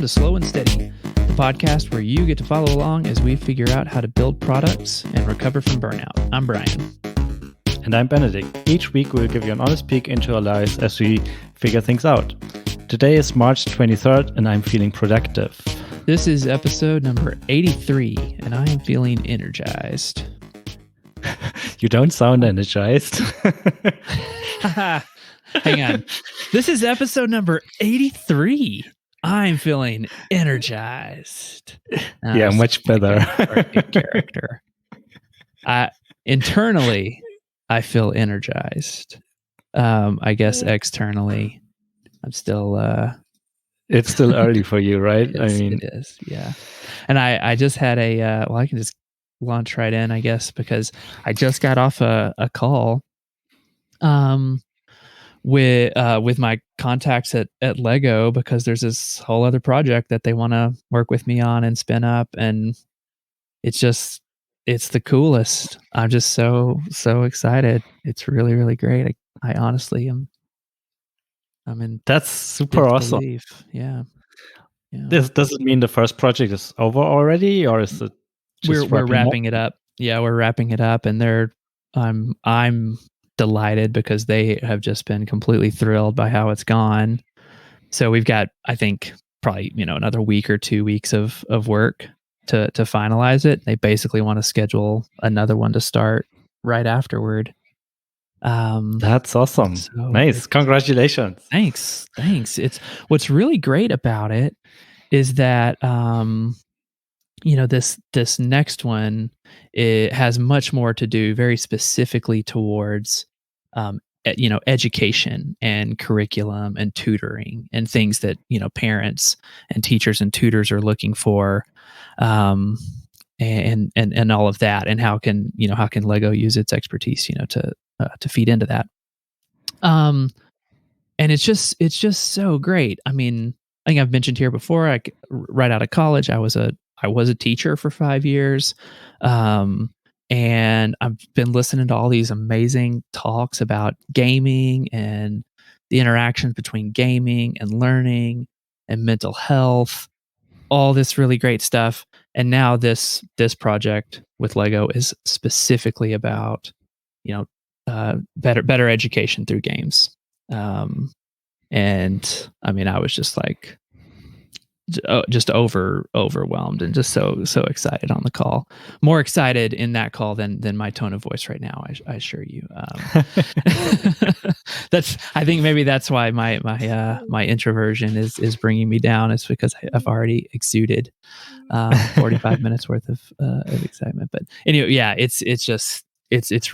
to Slow and Steady, the podcast where you get to follow along as we figure out how to build products and recover from burnout. I'm Brian. And I'm Benedikt. Each week we'll give you an honest peek into our lives as we figure things out. Today is March 23rd and I'm feeling productive. This is episode number 83 and I am feeling energized. You don't sound energized. Hang on. This is episode number 83. I'm feeling energized. Yeah, much better. Character. Internally, I feel energized. I guess externally, I'm still. It's still early for you, right? It is. Yeah. And I just had I can just launch right in, I guess, because I just got off a call. With my contacts at Lego, because there's this whole other project that they want to work with me on and spin up, and it's the coolest. I'm just so excited. It's really, really great. I honestly am. That's super awesome. Yeah. Does it mean the first project is over already, or is it just we're wrapping it up? Yeah, we're wrapping it up, and I'm delighted because they have just been completely thrilled by how it's gone. So we've got, I think, probably another week or 2 weeks of work to finalize it. They basically want to schedule another one to start right afterward. That's awesome. So nice. Congratulations. Thanks. It's what's really great about it is that this next one, it has much more to do very specifically towards education and curriculum and tutoring and things that parents and teachers and tutors are looking for, and all of that, and how can Lego use its expertise to feed into that. And it's just so great. I mean, I think I've mentioned here before, right out of college, I was a teacher for 5 years. And I've been listening to all these amazing talks about gaming and the interactions between gaming and learning and mental health, all this really great stuff. And now this project with Lego is specifically about, better education through games. And I mean, I was just like, just overwhelmed and just so excited on the call. More excited in that call than my tone of voice right now. I assure you. I think maybe that's why my introversion is bringing me down. It's because I've already exuded 45 minutes worth of excitement. But anyway, yeah, it's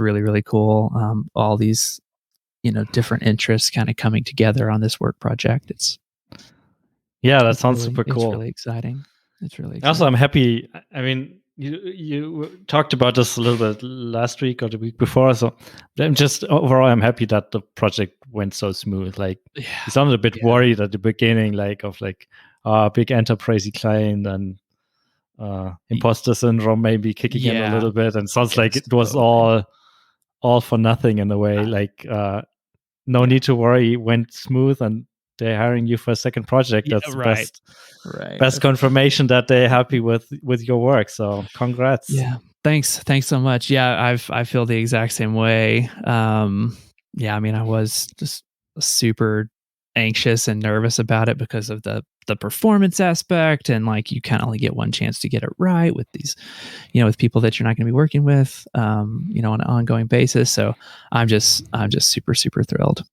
really, really cool. All these different interests kind of coming together on this work project. That sounds super cool. It's really exciting. Also, I'm happy. I mean, you talked about this a little bit last week or the week before. So I'm happy that the project went so smooth. Like, you sounded a bit worried at the beginning, big enterprisey client and imposter syndrome maybe kicking in a little bit. And sounds like it was all for nothing in a way. No need to worry. Went smooth, and they're hiring you for a second project. That's best confirmation that they're happy with your work. So congrats. Yeah. Thanks so much. Yeah, I feel the exact same way. I mean, I was just super anxious and nervous about it because of the performance aspect, and you kind of only get one chance to get it right with these, with people that you're not going to be working with, on an ongoing basis. So I'm just super, super thrilled.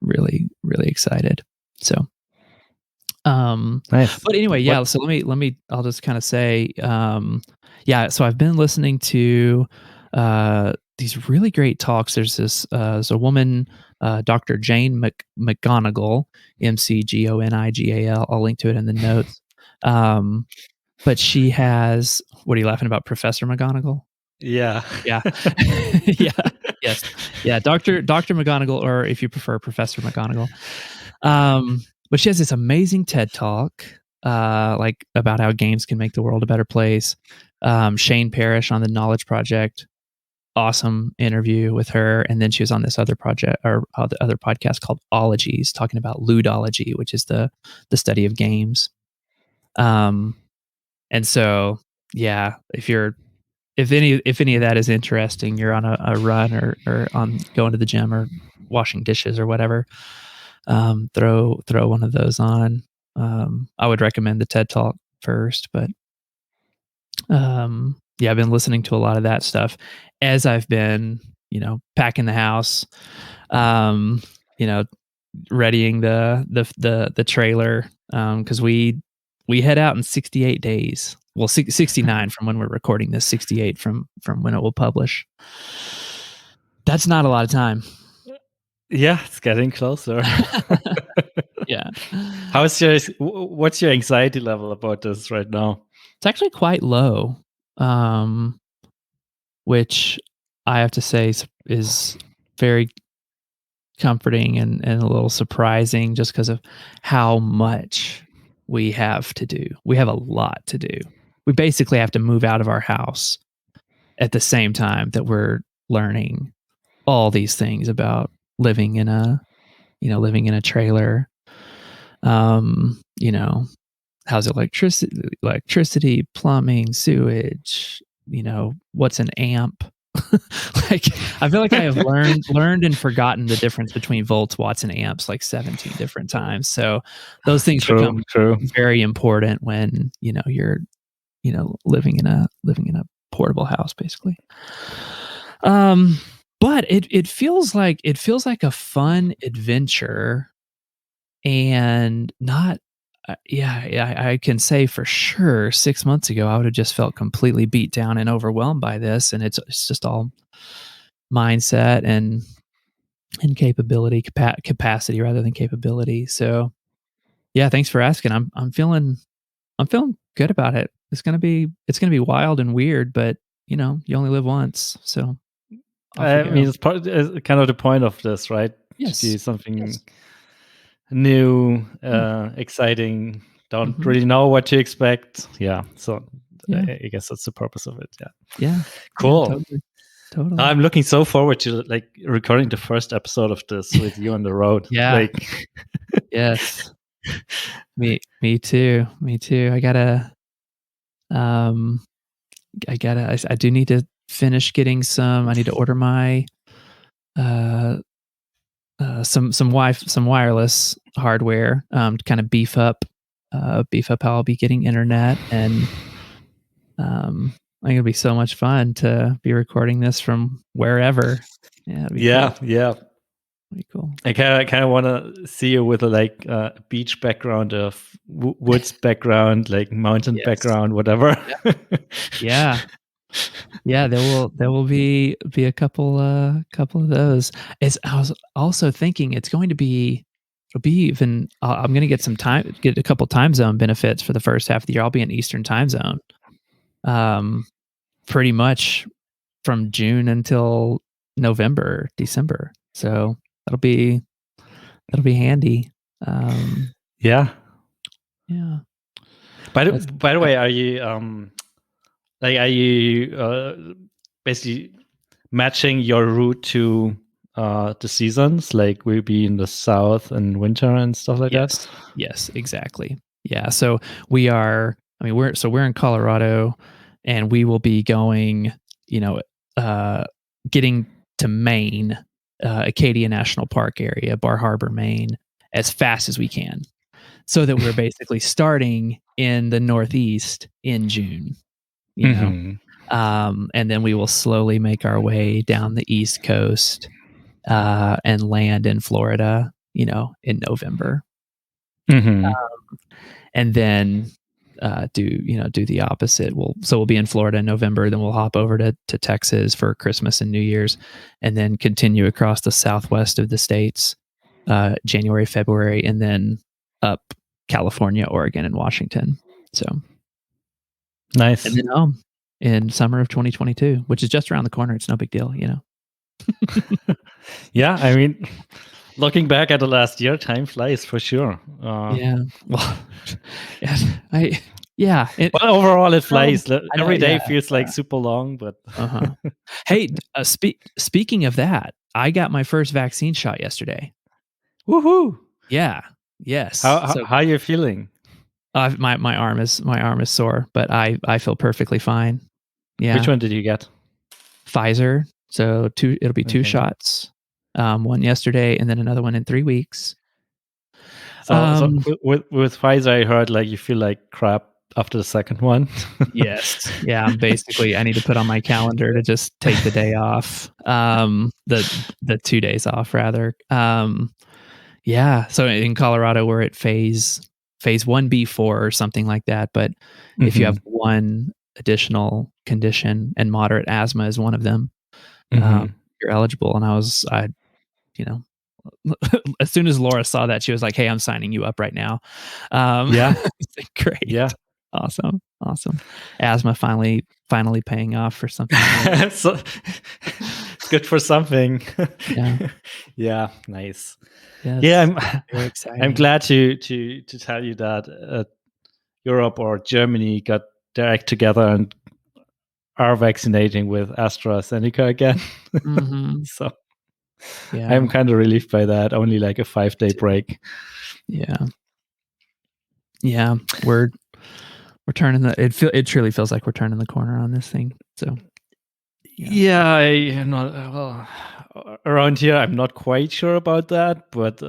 Really, really excited. So, nice. But anyway, yeah. So I'll just kind of say, so I've been listening to these really great talks. There's a woman, Dr. Jane McGonigal, McGonigal. I'll link to it in the notes. But she has. What are you laughing about, Professor McGonigal? Yeah. Yeah. Yes. Yeah. Dr. McGonigal, or if you prefer, Professor McGonigal. But she has this amazing TED Talk, about how games can make the world a better place. Shane Parrish on the Knowledge Project. Awesome interview with her. And then she was on this other project, or the other podcast called Ologies, talking about ludology, which is the study of games. Um, and so, yeah, if any of that is interesting, you're on a run or on going to the gym or washing dishes or whatever, throw one of those on. I would recommend the TED Talk first, but yeah, I've been listening to a lot of that stuff as I've been, packing the house, um, you know, readying the trailer, because we head out in 68 days. Well, 69 from when we're recording this, 68 from when it will publish. That's not a lot of time. Yeah, it's getting closer. Yeah. What's your anxiety level about this right now? It's actually quite low, um, which I have to say is very comforting and a little surprising just because of how much we have to do. We have a lot to do. We basically have to move out of our house at the same time that we're learning all these things about living in a trailer. Um, you know, how's electricity, plumbing, sewage, what's an amp? Like, I feel like I have learned and forgotten the difference between volts, watts, and amps like 17 different times. So those things True, become true. very important when, you're, living in a portable house, basically. But it feels like a fun adventure, and not yeah, I can say for sure 6 months ago, I would have just felt completely beat down and overwhelmed by this, and it's just all mindset and capacity rather than capability. So, yeah, thanks for asking. I'm feeling good about it. It's gonna be wild and weird, but, you only live once, so off we I mean, go. it's kind of the point of this, right? To Yes. do something Yes. new, Yeah. exciting. Don't Mhm. really know what to expect. Yeah, so Yeah. I guess that's the purpose of it. Yeah, Yeah. Yeah, cool. totally. Totally. I'm looking so forward to like recording the first episode of this with you on the road. Yeah. Like, Yes. Me too. Me too. Um, I do need to finish getting I need to order my, uh, some wireless hardware, to kinda beef up how I'll be getting internet, and, I think it'll be so much fun to be recording this from wherever. Yeah, it'd be cool. yeah, yeah. It'd be cool. I kind of want to see you with a like beach background, of woods background, like mountain Yes. background, whatever. Yeah. Yeah. Yeah, there will be a couple of those. I was also thinking it'll be even I'm gonna get a couple time zone benefits for the first half of the year. I'll be in Eastern time zone, um, pretty much from June until November, December. So that'll be handy. Um, Yeah. yeah, that's By the that way, are you like, are you basically matching your route to the seasons? Like, we'll be in the south in winter and stuff like that. Yes. Yes, exactly. Yeah, so we are I mean, we're in Colorado, and we will be going, you know, uh, getting to Maine, Acadia National Park area, Bar Harbor, Maine, as fast as we can, so that we're basically starting in the Northeast in June, you know? Hmm. And then we will slowly make our way down the East Coast, and land in Florida, in November. Hmm. And then do the opposite. We'll be in Florida in November, then we'll hop over to Texas for Christmas and New Year's, and then continue across the southwest of the states, January, February, and then up California, Oregon, and Washington. So, and Nice. then home in summer of 2022, which is just around the corner. It's no big deal. Yeah, I mean, looking back at the last year, time flies for sure. Yeah. Well, yeah, yeah. Well, overall, it Well, flies. I know. Every Yeah. day feels like super long, but Uh-huh. Hey, speaking of that, I got my first vaccine shot yesterday. woohoo! Yeah. Yes. So How are you feeling? My arm is sore, but I feel perfectly fine. Which Yeah. one did you get? Pfizer. So it'll be two Okay. shots. One yesterday and then another one in 3 weeks. So with Pfizer, I heard like you feel like crap after the second one. Yes. Yeah, I need to put on my calendar to just take the day off. The 2 days off rather. Yeah, so in Colorado, we're at phase 1B4 or something like that, but if you have Hmm. one additional condition, and moderate asthma is one of them, Hmm. you're eligible. And you know, as soon as Laura saw that, she was like, "Hey, I'm signing you up right now." Yeah. It's like, great. Yeah. Awesome. Awesome. Asthma finally paying off for something good. So it's good for something. Yeah. Yeah, nice. Yeah, Yes. Very I'm exciting. glad to tell you that Europe or Germany got their act together and are vaccinating with AstraZeneca again. Mhm. So Yeah. I'm kind of relieved by that. Only like a 5-day Too. break. Yeah. Yeah. We're turning it truly feels like we're turning the corner on this thing. So, yeah. Yeah, I am not around here. I'm not quite sure about that, but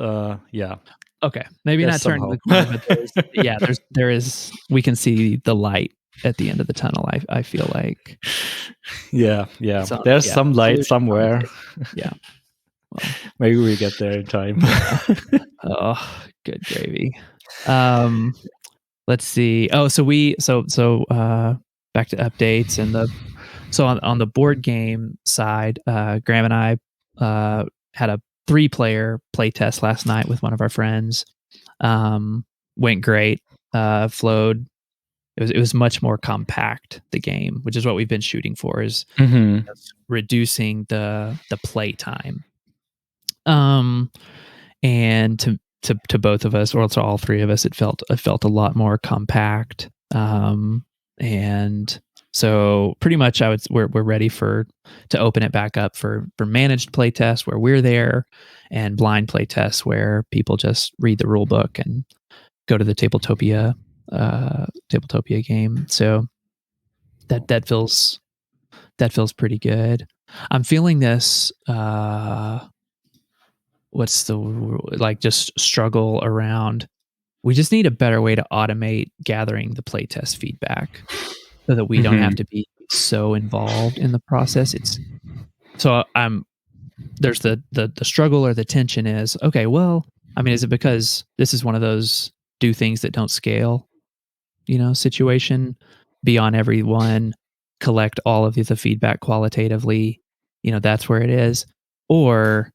yeah, Okay. Maybe there's not some turning the hope. corner, but there is we can see the light at the end of the tunnel, I feel like. Yeah, yeah. It's on There's yeah, some light solutions on the somewhere. table. Yeah. Well, Maybe we get there in time. yeah. Oh, good gravy. Um, let's see. Oh, back to updates and on the board game side, Graham and I had a 3-player play test last night with one of our friends. Went great. Flowed. It was much more compact, the game, which is what we've been shooting for, is Hmm. reducing the play time. Um, and to both of us, or to all three of us, it felt a lot more compact. And so pretty much we're ready to open it back up for managed play tests where we're there, and blind play tests where people just read the rule book and go to the Tabletopia game. So that feels pretty good. I'm feeling this what's the like just struggle around. We just need a better way to automate gathering the playtest feedback so that we don't have Hmm. to be so involved in the process. So I'm there's the struggle or the tension is, okay, well, I mean, is it because this is one of those do things that don't scale, situation, be on everyone, collect all of the feedback qualitatively, that's where it is? Or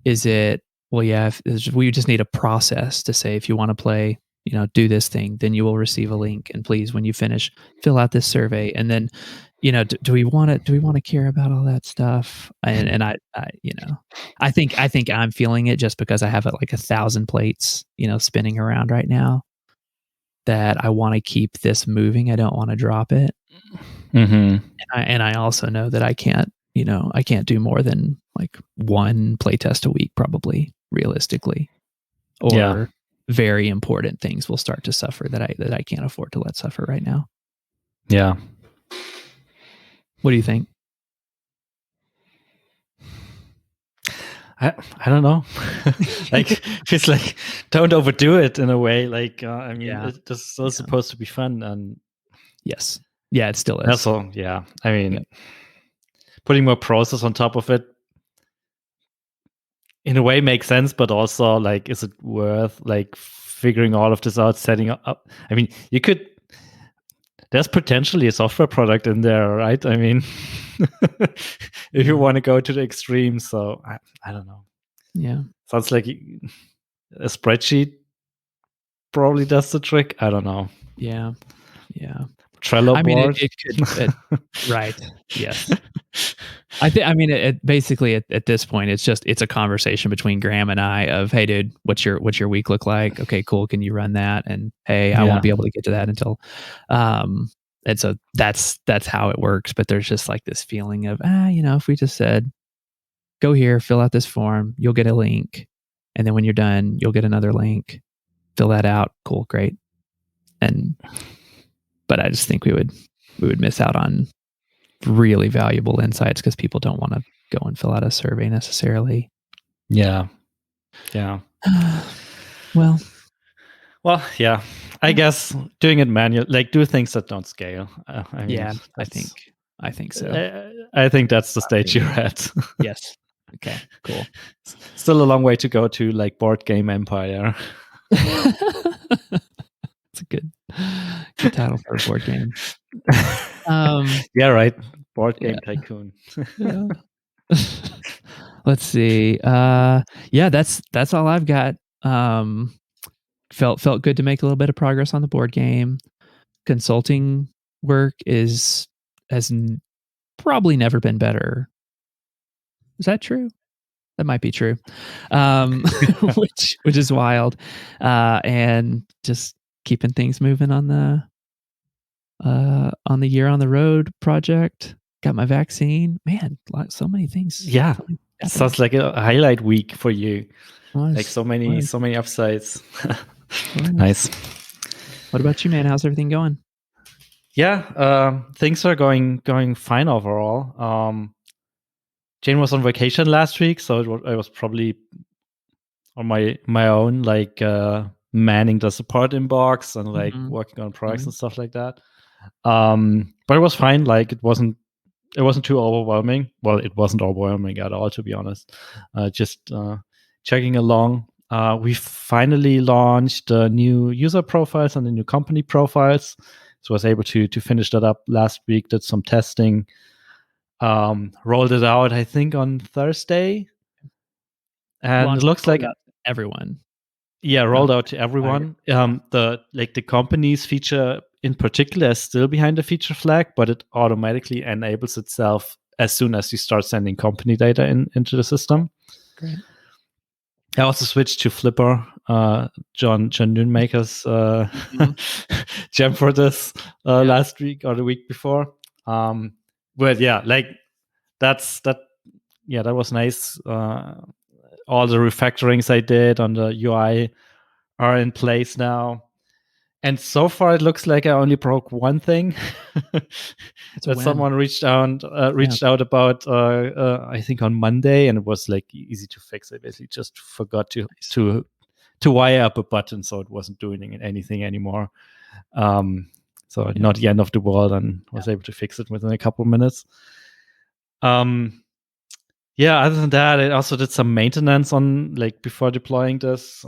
is it, well, yeah, we just need a process to say, if you want to play, do this thing, then you will receive a link. And please, when you finish, fill out this survey. And then, do we want to care about all that stuff? And I think I'm feeling it just because I have like 1,000 plates, spinning around right now, that I want to keep this moving. I don't want to drop it. Hmm. And I also know that I can't do more than like one playtest a week, probably, realistically, Yeah. or very important things will start to suffer that I can't afford to let suffer right now. Yeah. What do you think? I don't know. Like it's like don't overdo it in a way. Like I mean, Yeah. it's still Yeah. supposed to be fun, and Yes. Yeah, it still is. also, yeah. I Yeah. mean, putting more process on top of it in a way makes sense, but also like, is it worth like figuring all of this out, setting up? I mean, you could. There's potentially a software product in there, right? I mean, if you Yeah. want to go to the extreme, so I don't know. Yeah. Sounds like a spreadsheet probably does the trick. I don't know. Yeah. Yeah. Trello I mean, it, board. it could, right. Yes. I mean, basically at this point, it's a conversation between Graham and I of, hey, dude, what's your week look like? Okay, cool. Can you run that? And hey, I won't Yeah. be able to get to that until, um, and so that's how it works. But there's just like this feeling of, if we just said, go here, fill out this form, you'll get a link, and then when you're done, you'll get another link, fill that out. Cool, great. But I just think we would miss out on really valuable insights because people don't want to go and fill out a survey necessarily. Yeah. Well, yeah. I guess doing it manual, like do things that don't scale. I mean, yeah, I think so. I think that's the stage you're at. Yes. Okay. Cool. Still a long way to go to like board game empire. It's a good title for a board game. Yeah, right. Board game tycoon. Yeah. Let's see. Yeah, that's all I've got. Felt good to make a little bit of progress on the board game. Consulting work has probably never been better. Is that true? That might be true. Which is wild. And just keeping things moving on the year on the road project. Got my vaccine. Man, so many things. Yeah. Sounds like a highlight week for you. Like so many upsides. Nice. What about you, man? How's everything going? Yeah, things are going fine overall. Jane was on vacation last week, so I was probably on my own, like manning the support inbox and like working on products and stuff like that. But it was fine. Like it wasn't too overwhelming. Well, it wasn't overwhelming at all, to be honest. Just chugging along. We finally launched the new user profiles and the new company profiles. So I was able to finish that up last week, did some testing, rolled it out, I think, on Thursday. And it looks like everyone. Yeah, rolled out to everyone. The company's feature in particular is still behind the feature flag, but it automatically enables itself as soon as you start sending company data into the system. Great. I also switched to Flipper, John Noonmaker's gem for this last week or the week before. But yeah, like that was nice. All the refactorings I did on the UI are in place now. And so far, it looks like I only broke one thing that someone reached out about. I think on Monday, and it was like easy to fix. I basically just forgot to wire up a button, so it wasn't doing anything anymore. So not the end of the world, and was able to fix it within a couple of minutes. Yeah. Other than that, I also did some maintenance on before deploying this.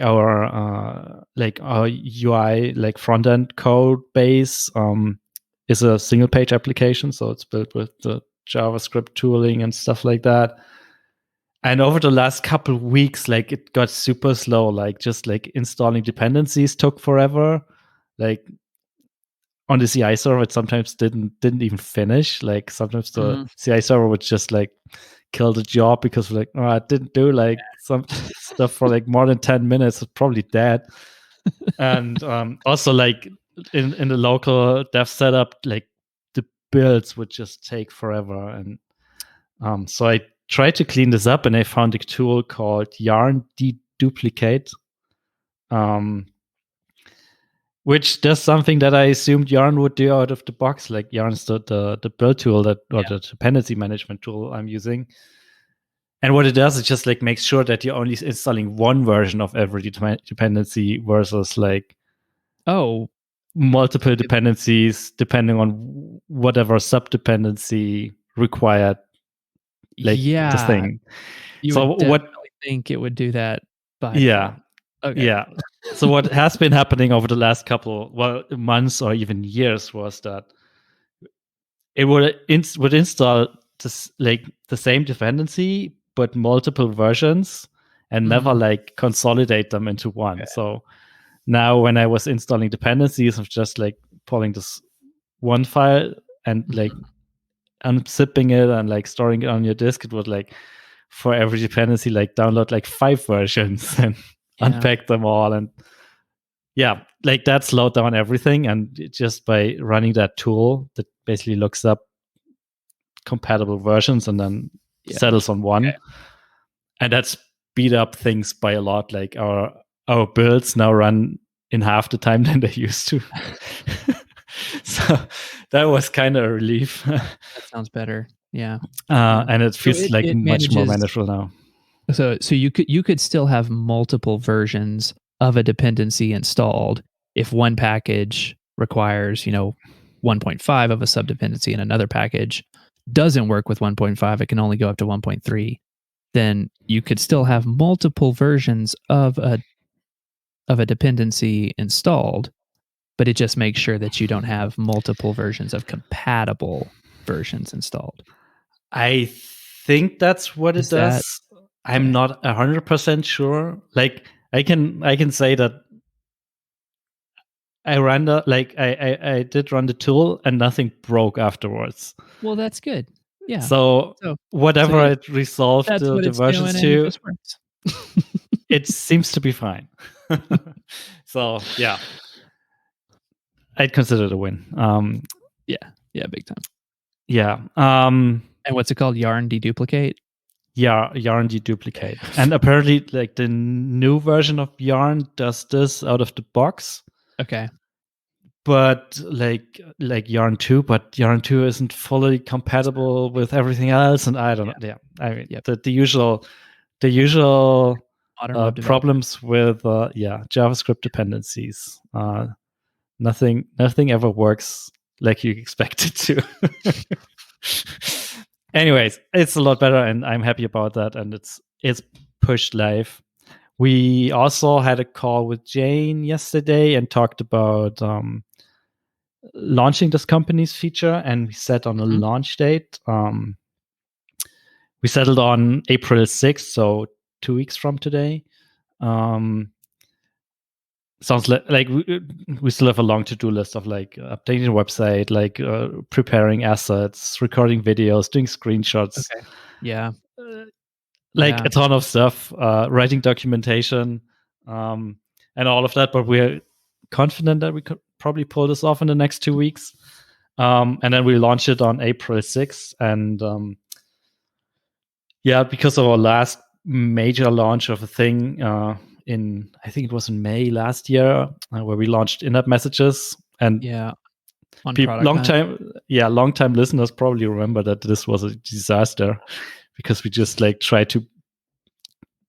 Our UI front end code base is a single page application, so it's built with the JavaScript tooling and stuff like that. And over the last couple of weeks, it got super slow. Installing dependencies took forever. On the CI server, it sometimes didn't even finish. Sometimes the CI server would just kill the job because I didn't do some stuff for more than 10 minutes. It's probably dead. And also in the local dev setup, the builds would just take forever. And so I tried to clean this up, and I found a tool called Yarn Deduplicate, which does something that I assumed Yarn would do out of the box. Yarn's the build tool the dependency management tool I'm using. And what it does is just makes sure that you're only installing one version of every dependency versus multiple dependencies depending on whatever sub-dependency required. This thing. You would definitely think it would do that by default. Okay. Yeah. So what has been happening over the last couple months or even years was that it would install this, the same dependency but multiple versions and never consolidate them into one. Okay. So now when I was installing dependencies, I'm just pulling this one file and unzipping it and storing it on your disk. It would for every dependency download 5 versions and unpack them all. And that slowed down everything. And just by running that tool that basically looks up compatible versions and then settles on one. Okay. And that speed up things by a lot. Our builds now run in half the time than they used to. So that was kind of a relief. That sounds better. Yeah. Yeah. And it So feels like it much more manages. manageable now. So you could still have multiple versions of a dependency installed if one package requires, 1.5 of a subdependency and another package doesn't work with 1.5, it can only go up to 1.3, then you could still have multiple versions of a dependency installed, but it just makes sure that you don't have multiple versions of compatible versions installed. I think that's what it Is that does. I'm okay? not 100% sure. Like I can say that I did run the tool and nothing broke afterwards. Well, that's good. Yeah. So So so whatever you it resolved that's what the it's doing, versions and it to, just works. it seems to be fine. So yeah, I'd consider it a win. Yeah. Yeah, big time. Yeah. And what's it called? Yarn deduplicate? Yeah, Yarn deduplicate. And apparently like the new version of Yarn does this out of the box. Okay. But like Yarn 2, but Yarn 2 isn't fully compatible with everything else, and I don't know. Yeah. Yeah, I mean Yep. the usual Modern web development. problems with JavaScript dependencies. Nothing ever works like you expect it to. Anyways, it's a lot better, and I'm happy about that. And it's pushed live. We also had a call with Jane yesterday and talked about launching this company's feature, and we set on a Mhm. launch date. We settled on April 6th, so 2 weeks from today. Sounds like we still have a long to-do list of like updating the website, like preparing assets, recording videos, doing screenshots, Okay. Yeah. like Yeah. a ton of stuff, writing documentation, and all of that. But we're confident that we could probably pull this off in the next 2 weeks. And then we launch it on April 6th. And yeah, because of our last major launch of a thing I think it was in May last year, where we launched in-app messages. And Yeah. On Product long Hunt. time listeners probably remember that this was a disaster because we just like tried to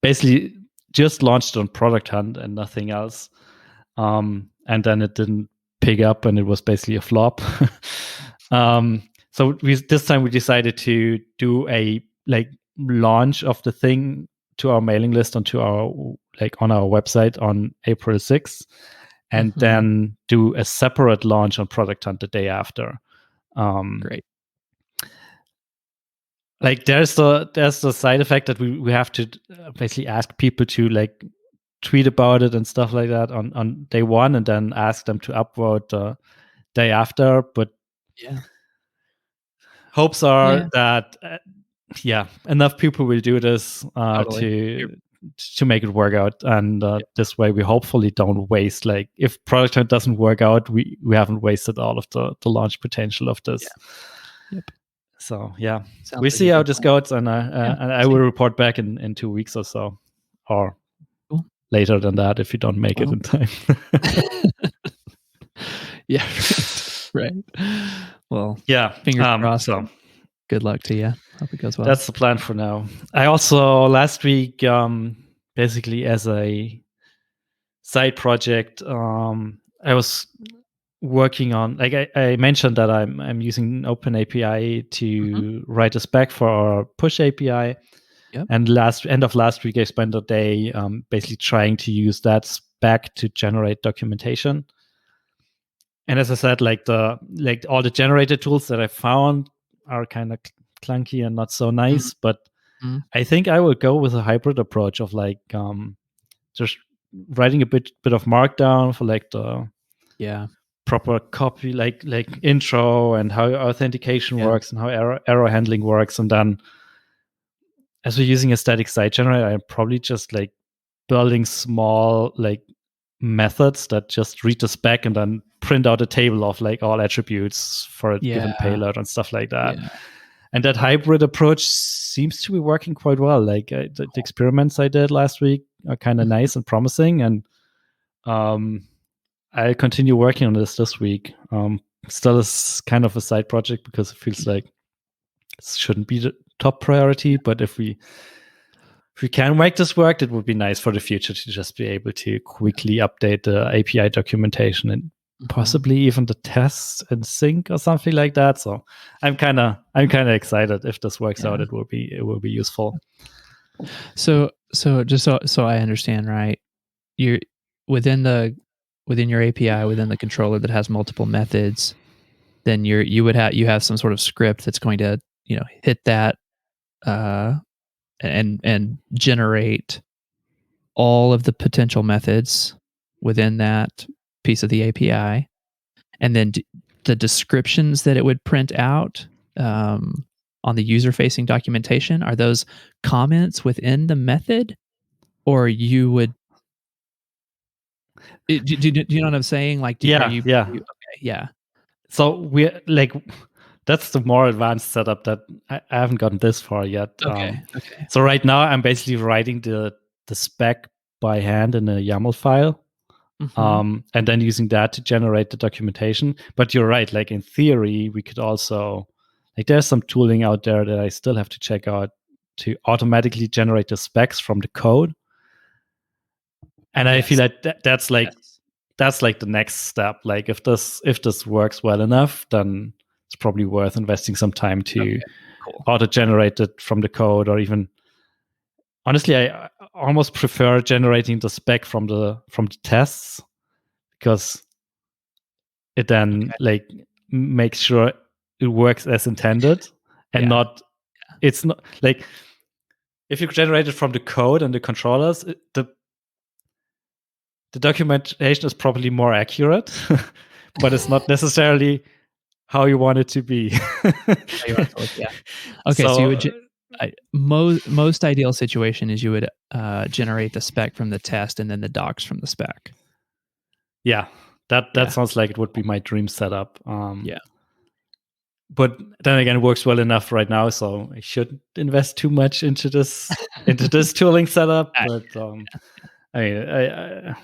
basically just launched on Product Hunt and nothing else. And then it didn't pick up, and it was basically a flop. So this time we decided to do a like launch of the thing to our mailing list onto our on our website on April 6th, and Mhm. then do a separate launch on Product Hunt the day after. Great. Like there's the side effect that we have to basically ask people to like tweet about it and stuff like that on day one, and then ask them to upvote the day after. But Yeah. hopes are Yeah. that enough people will do this Totally. to make it work out, and Yep. this way we hopefully don't waste, like if Product Hunt doesn't work out, we haven't wasted all of the launch potential of Yeah. this. Yep. So yeah, Sounds we like see a how good this plan. goes, Yeah. and I See. will report back in 2 weeks or so, or Cool. later than that if you don't make it Well. in time. Yeah. Right. Well, Yeah. fingers crossed. So Good luck to you. Hope it goes well. that's the plan for now. I also last week, basically as a side project, I was working on, like I mentioned that I'm using Open API Mhm. to write a spec for our push API. Yep. And end of last week, I spent a day basically trying to use that spec to generate documentation. And as I said, like all the generator tools that I found are kind of clunky and not so nice. But Mhm. I think I will go with a hybrid approach of like just writing a bit of markdown for like the Yeah. proper copy, like intro and how authentication Yeah. works and how error handling works. And then as we're using a static site generator, I'm probably just like building small like methods that just read the spec and then print out a table of like all attributes for a given Yeah. payload and stuff like that. Yeah. And that hybrid approach seems to be working quite well. Like the experiments I did last week are kind of Mhm. nice and promising. And I'll continue working on this week. Still is kind of a side project because it feels like it shouldn't be the top priority. But if we can make this work, it would be nice for the future to just be able to quickly update the API documentation and possibly even the tests in sync or something like that. So I'm kind of excited. If this works out, it will be useful. So just so I understand, right? You're within your API, within the controller that has multiple methods, then you have some sort of script that's going to, hit that and generate all of the potential methods within that piece of the API, and then the descriptions that it would print out on the user-facing documentation, are those comments within the method, or you would? Do you know what I'm saying? Like, are you? Okay, yeah. So we're like, that's the more advanced setup that I haven't gotten this far yet. Okay. So right now I'm basically writing the spec by hand in a YAML file, and then using that to generate the documentation. But you're right. Like in theory, we could also, like, there's some tooling out there that I still have to check out to automatically generate the specs from the code. And I feel like that's like the next step. Like if this works well enough, then it's probably worth investing some time to auto-generate it from the code, or even, honestly, I almost prefer generating the spec from the tests, because it then like makes sure it works as intended, and it's not like, if you generate it from the code and the controllers, the documentation is probably more accurate, but it's not necessarily how you want it to be. Okay, so you would most ideal situation is you would generate the spec from the test and then the docs from the spec. Yeah, that sounds like it would be my dream setup. But then again, it works well enough right now, so I shouldn't invest too much into this tooling setup. But I mean,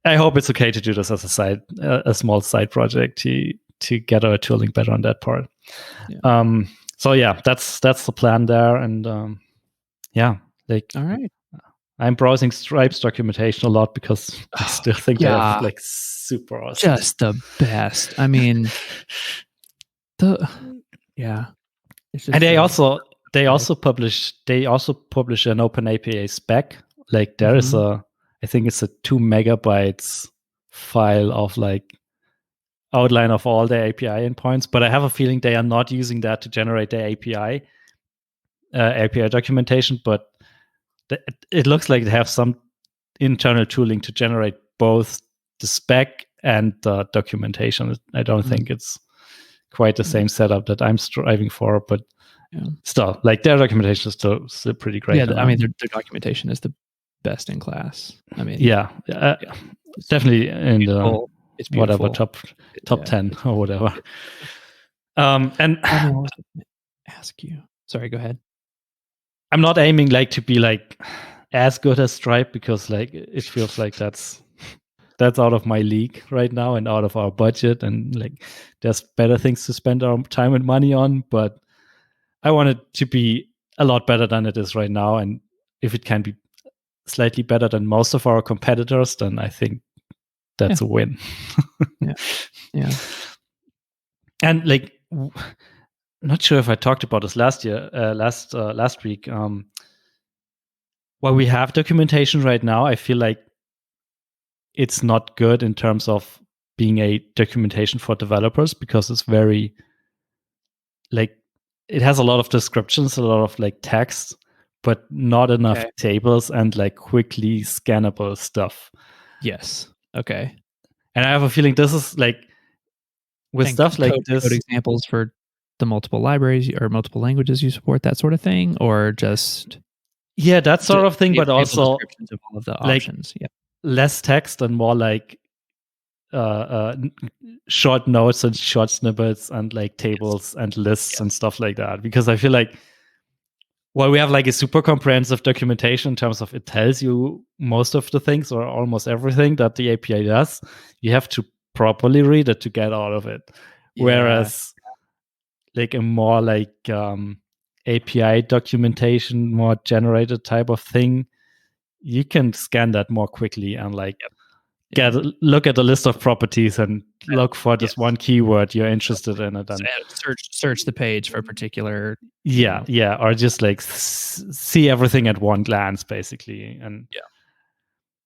I hope it's okay to do this as a small side project to get our tooling better on that part. So yeah, that's the plan there, and like, all right. I'm browsing Stripe's documentation a lot because I still think they have like super awesome, just the best. I mean, and they also publish an open API spec. Like there is I think it's a 2 megabytes file of like outline of all the API endpoints, but I have a feeling they are not using that to generate the API documentation, but it looks like they have some internal tooling to generate both the spec and the documentation. I don't think it's quite the same setup that I'm striving for, but still, like, their documentation is still pretty great. Yeah, I mean, their documentation is the best in class. I mean, definitely in the it's whatever top 10 or whatever. And I was going to ask you. Sorry, go ahead. I'm not aiming like to be like as good as Stripe, because like it feels like that's out of my league right now and out of our budget, and like there's better things to spend our time and money on. But I want it to be a lot better than it is right now, and if it can be slightly better than most of our competitors, then I think that's a win. Yeah. And like, not sure if I talked about this last week. While we have documentation right now, I feel like it's not good in terms of being a documentation for developers, because it's very, like, it has a lot of descriptions, a lot of like text, but not enough tables and like quickly scannable stuff. Yes. Okay. And I have a feeling this is like, with stuff like this, code examples for the multiple libraries or multiple languages you support, that sort of thing, or just that sort of thing, but also descriptions of all of the options. Less text and more like short notes and short snippets and like tables and lists and stuff like that. Because I feel like Well, we have like a super comprehensive documentation in terms of it tells you most of the things or almost everything that the API does. You have to properly read it to get all of it. Yeah. Whereas like a more like API documentation, more generated type of thing, you can scan that more quickly and like look at the list of properties and look for this one keyword you're interested in it, and search the page for a particular or just like see everything at one glance basically. And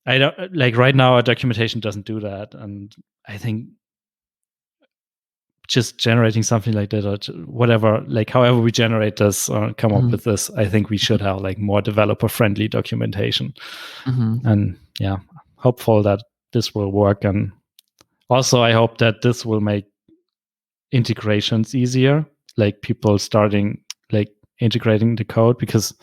I don't like right now our documentation doesn't do that, and I think just generating something like that or whatever, like however we generate this or come up with this, I think we should have like more developer friendly documentation. And hopeful that this will work. And also I hope that this will make integrations easier, like people starting like integrating the code, because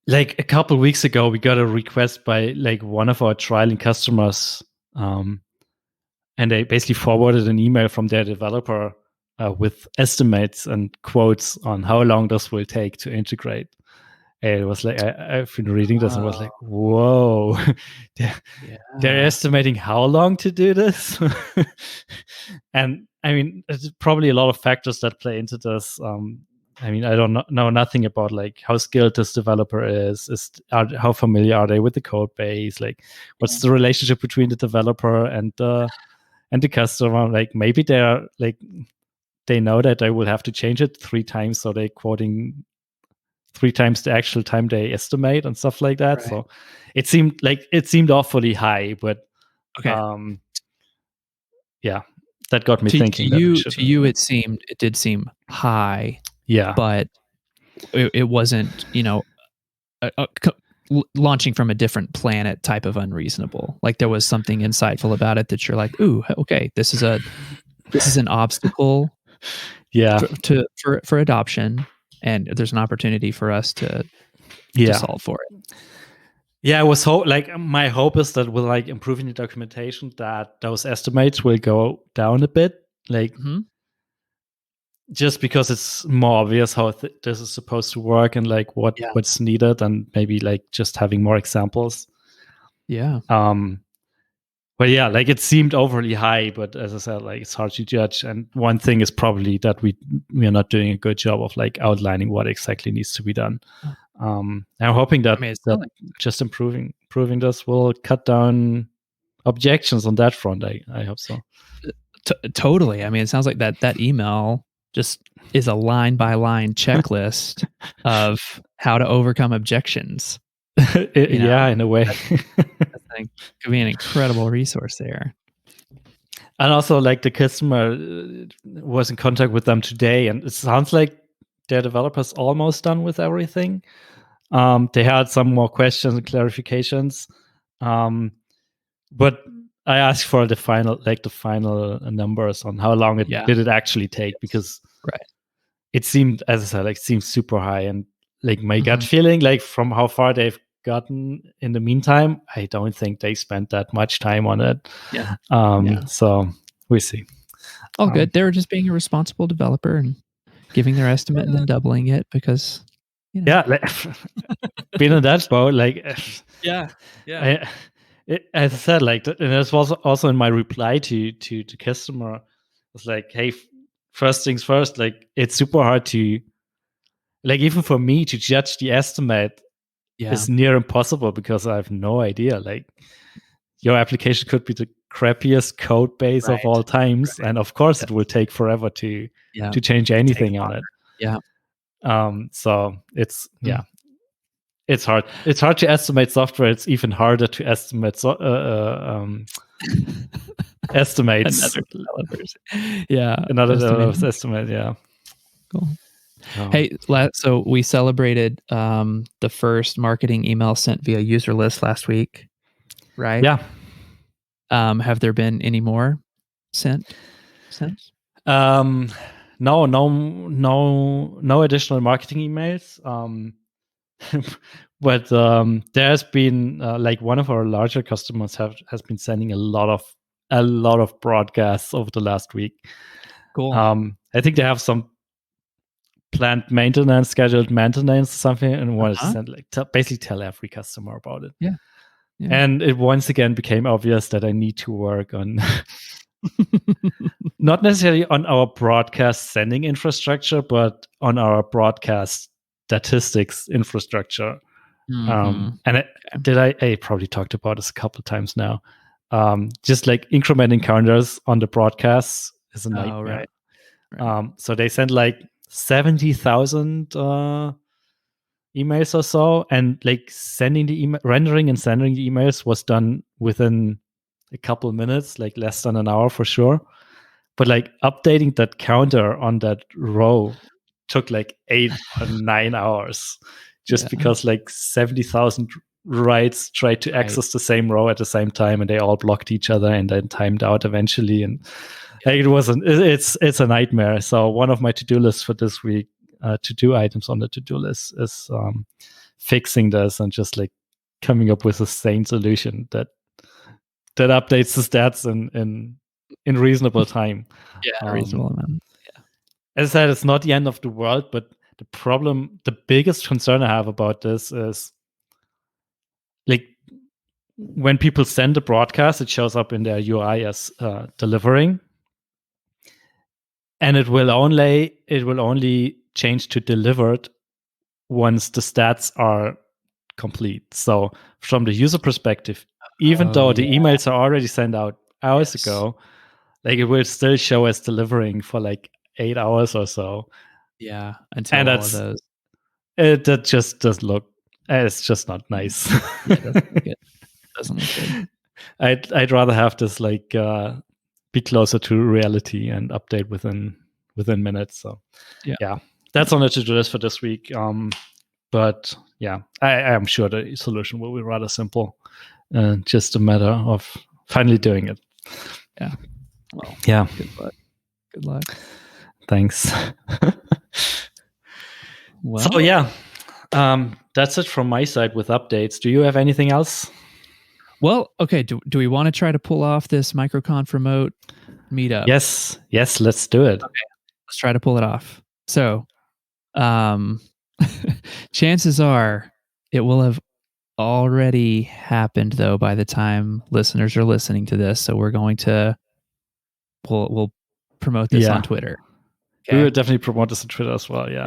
like a couple weeks ago we got a request by like one of our trialing customers, and they basically forwarded an email from their developer with estimates and quotes on how long this will take to integrate. And it was like I've been reading this and was like, whoa, they're estimating how long to do this. And I mean, there's probably a lot of factors that play into this. I mean, I don't know nothing about like how skilled this developer is how familiar are they with the code base, like what's the relationship between the developer and the customer. Like maybe they're like they know that they will have to change it 3 times, so they're quoting 3 times the actual time they estimate and stuff like that. So it seemed awfully high, but that got me thinking. To you, it did seem high. But it wasn't, launching from a different planet type of unreasonable. Like there was something insightful about it that you're like, ooh, okay, this is an obstacle for adoption, and there's an opportunity for us to solve for it. Yeah, I was my hope is that with like improving the documentation, that those estimates will go down a bit, like just because it's more obvious how this is supposed to work and like what's needed, and maybe like just having more examples. But yeah, like it seemed overly high, but as I said, like it's hard to judge. And one thing is probably that we are not doing a good job of like outlining what exactly needs to be done. I'm hoping that, just improving this will cut down objections on that front. I hope so. Totally. I mean, it sounds like that email just is a line by line checklist of how to overcome objections. In a way. I think could be an incredible resource there. And also, like the customer was in contact with them today, and it sounds like their developers almost done with everything. They had some more questions and clarifications, but I asked for the final numbers on how long did it actually take, because it seemed, as I said, like seems super high, and like my gut feeling, like from how far they've gotten in the meantime, I don't think they spent that much time on it. So we see. All good. They were just being a responsible developer and giving their estimate and then doubling it because like, being in that boat, like as I said, like, and this was also in my reply to customer, was like, hey, first things first, like it's super hard to, like, even for me to judge the estimate is near impossible because I have no idea. Like, your application could be the crappiest code base of all times, and of course it will take forever to change anything on it. So it's it's hard. It's hard to estimate software. It's even harder to estimate estimates. Another developer's estimate. Cool. Hey, so we celebrated the first marketing email sent via user list last week, right? Yeah. Have there been any more sent since? No additional marketing emails. But there's been like one of our larger customers has been sending a lot of broadcasts over the last week. Cool. I think they have some planned maintenance, scheduled maintenance, something, and wanted to send basically tell every customer about it. Yeah. And it once again became obvious that I need to work on not necessarily on our broadcast sending infrastructure, but on our broadcast statistics infrastructure. And I probably talked about this a couple of times now. Just like incrementing counters on the broadcasts is a nightmare. Right. So they sent like 70,000 emails or so, and like sending the email, rendering and sending the emails was done within a couple of minutes, like less than an hour for sure. But like updating that counter on that row took like 8 or 9 hours, just because like 70,000 writes tried to access the same row at the same time, and they all blocked each other and then timed out eventually. And like, it's a nightmare. So one of my to-do lists for this week, to-do items on the to-do list, is fixing this and just like coming up with a sane solution that updates the stats in reasonable time. Reasonable amount. As I said, it's not the end of the world, but the biggest concern I have about this is like when people send a broadcast, it shows up in their UI as delivering, and it will only change to delivered once the stats are complete. So from the user perspective, even though the emails are already sent out hours ago, like it will still show as delivering for like 8 hours or so. Yeah, until all of those. That just doesn't look. It's just not nice. It doesn't look good. I'd rather have this like be closer to reality and update within minutes. So yeah, that's on the to-do list for this week. But yeah, I am sure the solution will be rather simple. Just a matter of finally doing it. Yeah. Well, yeah. Good luck. Thanks. Well, so yeah, that's it from my side with updates. Do you have anything else? Well, okay. Do we want to try to pull off this MicroConf remote meetup? Yes, let's do it. Okay, let's try to pull it off. So, chances are it will have already happened though by the time listeners are listening to this. So we're going to we'll promote this on Twitter. Okay? We will definitely promote this on Twitter as well. Yeah.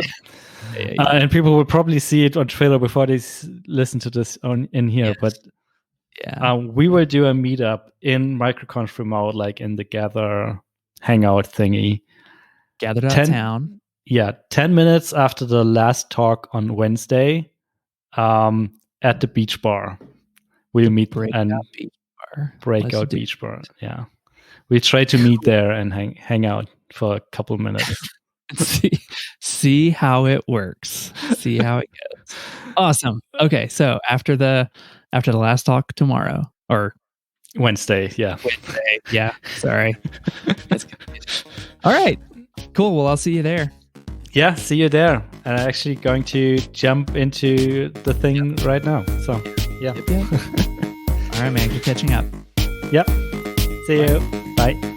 And people will probably see it on Twitter before they listen to this in here. But we will do a meetup in MicroConf remote, like in the Gather Hangout thingy. Gather.town. 10 minutes after the last talk on Wednesday, at the beach bar. We'll meet and breakout beach bar. Yeah. We try to meet there and hang out for a couple minutes. see how it works. See how it goes. Awesome. Okay, so after the last talk tomorrow or Wednesday, yeah. Sorry. All right. Cool. Well, I'll see you there. Yeah, see you there. And I'm actually going to jump into the thing right now. So, yeah. Yep. All right, man. Good catching up. Yep. See you. Bye.